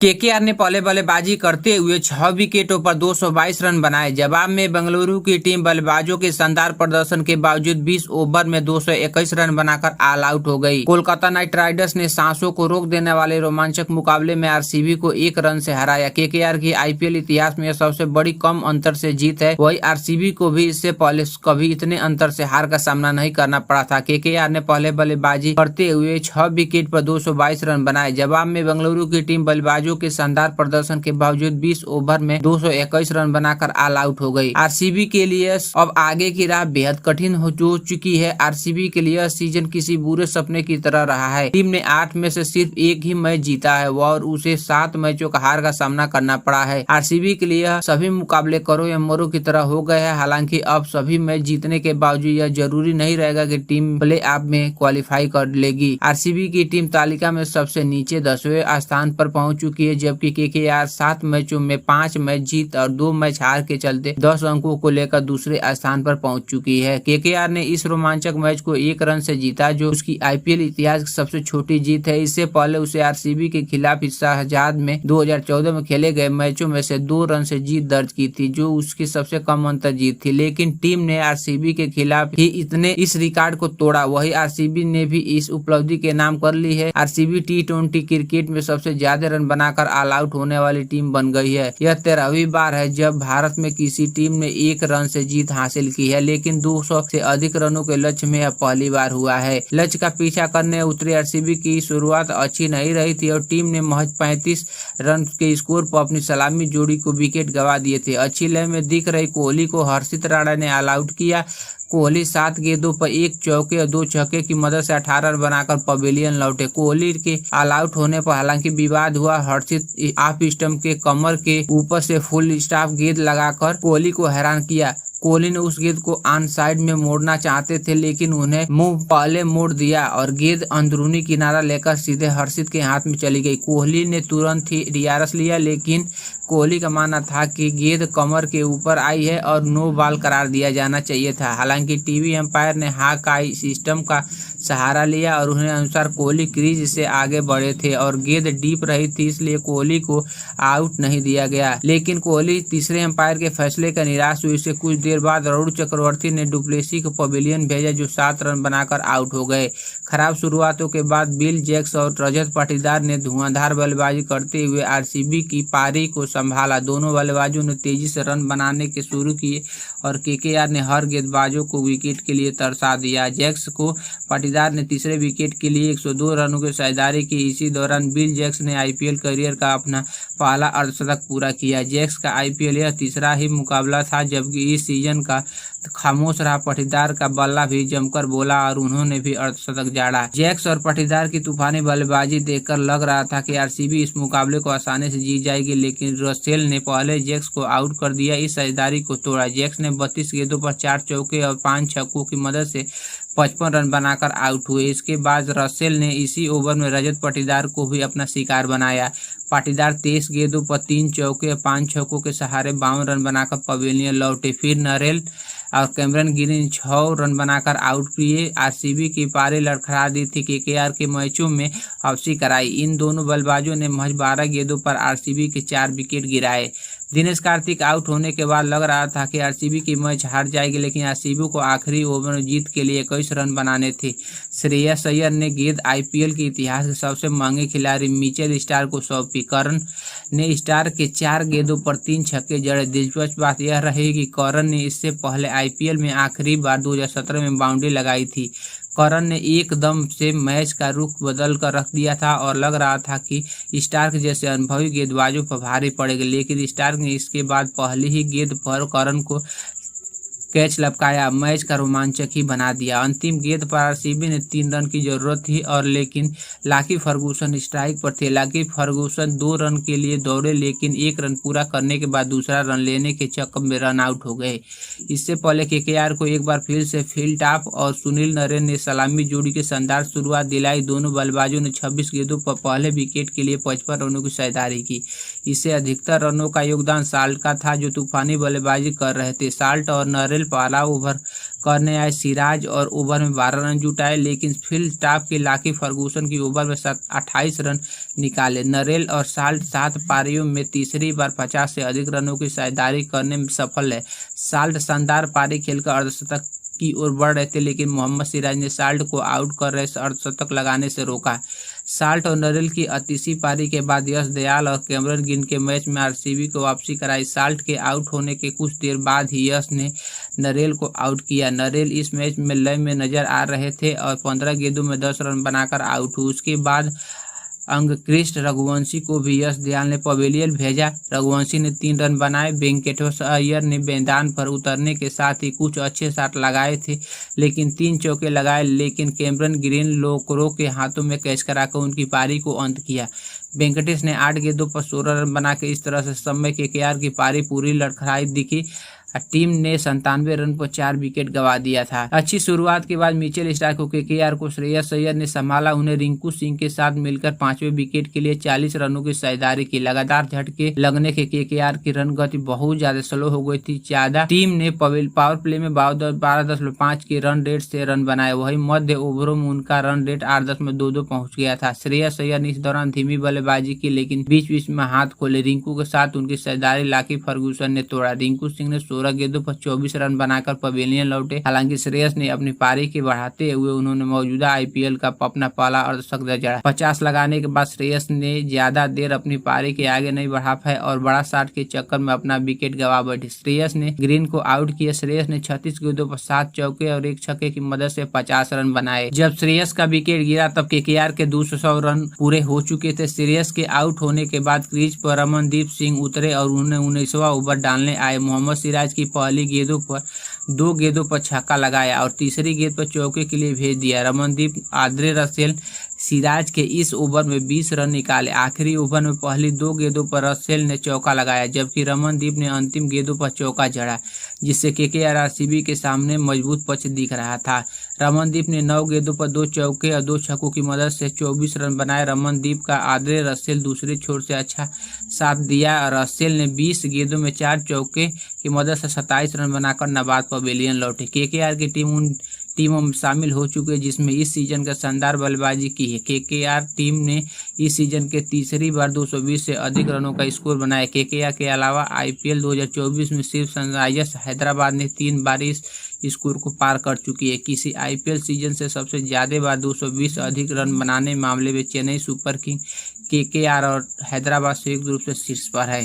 KKR ने पहले बल्लेबाजी करते हुए 6 विकेटों पर 222 रन बनाए। जवाब में बेंगलुरु की टीम बल्लेबाजों के शानदार प्रदर्शन के बावजूद 20 ओवर में 221 रन बनाकर ऑल आउट हो गई। कोलकाता नाइट राइडर्स ने सांसों को रोक देने वाले रोमांचक मुकाबले में आरसीबी को 1 रन से हराया। केकेआर की आईपीएल इतिहास में यह सबसे बड़ी कम अंतर से जीत है। वही आरसीबी को भी इससे पहले कभी इतने अंतर से हार का सामना नहीं करना पड़ा था। केकेआर ने पहले बल्लेबाजी करते हुए 6 विकेट पर 222 रन बनाए। जवाब में बेंगलुरु की टीम बल्लेबाजों के शानदार प्रदर्शन के बावजूद 20 ओवर में 221 रन बनाकर ऑल आउट हो गई। आरसीबी के लिए अब आगे की राह बेहद कठिन हो चुकी है। आरसीबी के लिए सीजन किसी बुरे सपने की तरह रहा है। टीम ने 8 में से सिर्फ एक ही मैच जीता है और उसे 7 मैचों का हार का सामना करना पड़ा है। आरसीबी के लिए सभी मुकाबले करो या मरो की तरह हो गए हैं। हालांकि अब सभी मैच जीतने के बावजूद यह जरूरी नहीं रहेगा कि टीम प्ले ऑफ में क्वालिफाई कर लेगी। आरसीबी की टीम तालिका में सबसे नीचे 10वें स्थान पर पहुंच चुकी है, जबकि केकेआर 7 मैचों में 5 मैच जीत और 2 मैच हार के चलते 10 अंकों को लेकर दूसरे स्थान पर पहुंच चुकी है। केकेआर ने इस रोमांचक मैच को 1 रन से जीता, जो उसकी आईपीएल इतिहास की सबसे छोटी जीत है। इससे पहले उसे आरसीबी के खिलाफ शाहजाद में 2014 में खेले गए मैचों में से 2 रन से जीत दर्ज की थी, जो उसकी सबसे कम अंतर जीत थी। लेकिन टीम ने आरसीबी के खिलाफ ही इस रिकॉर्ड को तोड़ा। वही आरसीबी ने भी इस उपलब्धि के नाम कर ली है। आरसीबी T20 क्रिकेट में सबसे ज्यादा रन बनाकर ऑल आउट होने वाली टीम बन गई है। यह 13वीं बार है जब भारत में किसी टीम ने 1 रन से जीत हासिल की है, लेकिन 200 से अधिक रनों के लक्ष्य में यह पहली बार हुआ है। लक्ष्य का पीछा करने उतरी आरसीबी की शुरुआत अच्छी नहीं रही थी और टीम ने महज 35 रन के स्कोर पर अपनी सलामी जोड़ी को विकेट गंवा दिए थे। अच्छी लय में दिख रही कोहली को हर्षित राणा ने ऑल आउट किया। कोहली 7 गेंदों पर 1 चौके और 2 छक्के की मदद से 18 रन बनाकर पवेलियन लौटे। कोहली के ऑल आउट होने पर हालांकि विवाद हुआ। हर्षित ऑफ स्टंप के कमर के ऊपर से फुल स्टॉप गेंद लगाकर कोहली को हैरान किया। कोहली ने उस गेंद को ऑन साइड में मोड़ना चाहते थे, लेकिन उन्हें मुंह पहले मोड़ दिया और गेंद अंदरूनी किनारा लेकर सीधे हर्षित के हाथ में चली गई। कोहली ने तुरंत ही डीआरएस लिया, लेकिन कोहली का मानना था कि गेंद कमर के ऊपर आई है और नो बॉल करार दिया जाना चाहिए था। हालांकि टीवी एम्पायर ने हाई सिस्टम का सहारा लिया और उन्हें अनुसार कोहली क्रीज से आगे बढ़े थे और गेंद डीप रही थी, इसलिए कोहली को आउट नहीं दिया गया। लेकिन कोहली तीसरे एम्पायर के फैसले का निराश हुई। इससे कुछ देर बाद अरुण चक्रवर्ती ने डुप्लेसी को पवेलियन भेजा, जो 7 रन बनाकर आउट हो गए। खराब शुरुआतों के बाद बिल जैक्स और रजत पाटीदार ने धुआंधार बल्लेबाजी करते हुए आरसीबी की पारी को संभाला। दोनों बल्लेबाजों ने तेजी से रन बनाने के शुरू किए और केकेआर ने हर गेंदबाजों को विकेट के लिए तरसा दिया। जैक्स को पाटीदार ने तीसरे विकेट के लिए 102 रनों की साझेदारी की। इसी दौरान बिल जैक्स ने आईपीएल करियर का अपना पहला अर्धशतक पूरा किया। जैक्स का आईपीएल यह तीसरा ही मुकाबला था, जबकि इस सीजन का खामोश रहा। पाटीदार का बल्ला भी जमकर बोला और उन्होंने भी अर्धशतक जाड़ा। जैक्स और पाटीदार की तूफानी बल्लेबाजी देखकर लग रहा था कि आरसीबी इस मुकाबले को आसानी से जीत जाएगी, लेकिन रसेल ने पहले जैक्स को आउट कर दिया। इस साझेदारी को तोड़ा। जैक्स ने 32 गेंदों पर 4 चौके और 5 छक्कों की मदद से 55 रन बनाकर आउट हुए। इसके बाद रसेल ने इसी ओवर में रजत पाटीदार को भी अपना शिकार बनाया। पाटीदार 23 गेंदों पर 3 चौके और 5 छक्कों के सहारे 52 रन बनाकर पवेलियन लौटे। फिर नरेल और कैमरन गिरी ने 6 रन बनाकर आउट किए। आरसीबी की पारी लड़खड़ा दी थी। केकेआर के मैचों में वापसी कराई। इन दोनों बल्लेबाजों ने महज 12 गेंदों पर आरसीबी के 4 विकेट गिराए। दिनेश कार्तिक आउट होने के बाद लग रहा था कि आरसीबी की मैच हार जाएगी, लेकिन आरसीबी को आखिरी ओवर में जीत के लिए 21 रन बनाने थे। श्रेयस अय्यर ने गेंद आईपीएल के इतिहास के सबसे महंगे खिलाड़ी मिचेल स्टार्क को सौंपी। करण ने स्टार्क के 4 गेंदों पर 3 छक्के जड़े। दिलचस्प बात यह रही कि करण ने इससे पहले आईपीएल में आखिरी बार 2017 में बाउंड्री लगाई थी। करण ने एकदम से मैच का रुख बदल कर रख दिया था और लग रहा था कि स्टार्क जैसे अनुभवी गेंदबाजों पर भारी पड़ेगी, लेकिन स्टार्क ने इसके बाद पहली ही गेंद पर करण को कैच लपकाया, मैच का रोमांचक ही बना दिया। अंतिम गेंद पर आरसीबी ने 3 रन की जरूरत थी और लेकिन लाकी फर्गूसन स्ट्राइक पर थे। लाकी फर्गूसन 2 रन के लिए दौड़े, लेकिन 1 रन पूरा करने के बाद दूसरा रन लेने के चक्कर में रन आउट हो गए। इससे पहले केकेआर को एक बार फिर से फील्ड टॉप और सुनील नरेन ने सलामी जोड़ी की शानदार शुरुआत दिलाई। दोनों बल्लेबाजों ने 26 गेंदों पर पहले विकेट के लिए 55 रनों की साझेदारी की। इससे अधिकतर रनों का योगदान साल्ट का था, जो तूफानी बल्लेबाजी कर रहे थे। साल्ट और नरेल नरेल पहला ओवर करने आए सिराज और ओवर में 12 रन जुटाए, लेकिन फील्ड स्टाफ के लाकी फर्गूसन की ओवर में 28 रन निकाले। नरेल और साल्ट 7 पारियों में तीसरी बार 50 से अधिक रनों की साझेदारी करने में सफल है। साल्ट शानदार पारी खेलकर अर्धशतक की ओर बढ़ रहे थे, लेकिन मोहम्मद सिराज ने साल्ट को आउट कर रहे अर्धशतक लगाने से रोका। साल्ट और नरेल की अतीसी पारी के बाद यश दयाल और कैमरन ग्रीन के मैच में आरसीबी को वापसी कराई। साल्ट के आउट होने के कुछ देर बाद ही यश ने नरेल को आउट किया। नरेल इस मैच में लय में नजर आ रहे थे और 15 गेंदों में 10 रन बनाकर आउट हुए। उसके बाद अंगक्रिस्ट रघुवंशी को भी यश दयाल ने पवेलियन भेजा। रघुवंशी ने 3 रन बनाए। वेंकटेश्वर अय्यर ने मैदान पर उतरने के साथ ही कुछ अच्छे शॉट लगाए थे, लेकिन 3 चौके लगाए, लेकिन कैमरन ग्रीन लोकरो के हाथों में कैच कराकर उनकी पारी को अंत किया। वेंकटेश ने 8 गेंदों पर 16 रन बनाकर इस तरह से समय केकेआर की पारी पूरी लड़खड़ाई दिखी। टीम ने 97 रन पर 4 विकेट गंवा दिया था। अच्छी शुरुआत के बाद मिचेल स्टार्क को केकेआर को श्रेयस अय्यर ने संभाला। उन्हें रिंकू सिंह के साथ मिलकर 5वें विकेट के लिए 40 रनों की साझेदारी की। लगातार झटके लगने के केकेआर की रन गति बहुत ज्यादा स्लो हो गई थी। ज्यादा टीम ने पावर प्ले में 12.5 के रन रेट से रन बनाए। वही मध्य ओवरों में उनका रन रेट 8.22 पहुंच गया था। श्रेयस अय्यर ने इस दौरान धीमी बल्लेबाजी की, लेकिन बीच बीच में हाथ खोले। रिंकू के साथ उनकी साझेदारी लाकी फर्गूसन ने तोड़ा। रिंकू सिंह ने 16 गेंदों पर 24 रन बनाकर पवेलियन लौटे। हालांकि श्रेयस ने अपनी पारी के बढ़ाते हुए उन्होंने मौजूदा आईपीएल का अपना पहला अर्धशतक जड़ा। 50 लगाने के बाद श्रेयस ने ज्यादा देर अपनी पारी के आगे नहीं बढ़ा पाए और बड़ा शॉट के चक्कर में अपना विकेट गंवा बैठे। श्रेयस ने ग्रीन को आउट किया। श्रेयस ने 36 गेंदों पर 7 चौके और 1 छक्के की मदद से 50 रन बनाए। जब श्रेयस का विकेट गिरा तब केकेआर के 200 रन पूरे हो चुके थे। श्रेयस के आउट होने के बाद क्रीज पर रमनदीप सिंह उतरे और उन्हें 19वां ओवर डालने आए। मोहम्मद सिराज की पहली गेंदों पर 2 गेंदों पर छक्का लगाया और तीसरी गेंद पर चौके के लिए भेज दिया। रमनदीप आंद्रे रसेल सिराज के इस ओवर में 20 रन निकाले। आखिरी ओवर में पहली 2 गेंदों पर रसेल ने चौका लगाया, जबकि रमनदीप ने अंतिम गेंदों पर चौका जड़ा, जिससे केकेआर आरसीबी के सामने मजबूत पक्ष दिख रहा था। रमनदीप ने 9 गेंदों पर 2 चौके और 2 छक्कों की मदद से 24 रन बनाए। रमनदीप का आंद्रे रसेल दूसरे छोर से अच्छा साथ दिया और रसेल ने 20 गेंदों में 4 चौके की मदद से 27 रन बनाकर नाबाद पवेलियन लौटे। केकेआर की टीम उन टीमों में शामिल हो चुके हैं जिसमें इस सीजन का शानदार बल्लेबाजी की है। केकेआर टीम ने इस सीजन के तीसरी बार 220 से अधिक रनों का स्कोर बनाया। केकेआर के अलावा आईपीएल 2024 में सिर्फ सनराइजर्स हैदराबाद ने 3 बार इस स्कोर को पार कर चुकी है। किसी आईपीएल सीजन से सबसे ज्यादा बार 220 अधिक रन बनाने मामले में चेन्नई सुपर किंग, केकेआर और हैदराबाद संयुक्त रूप से शीर्ष पर है।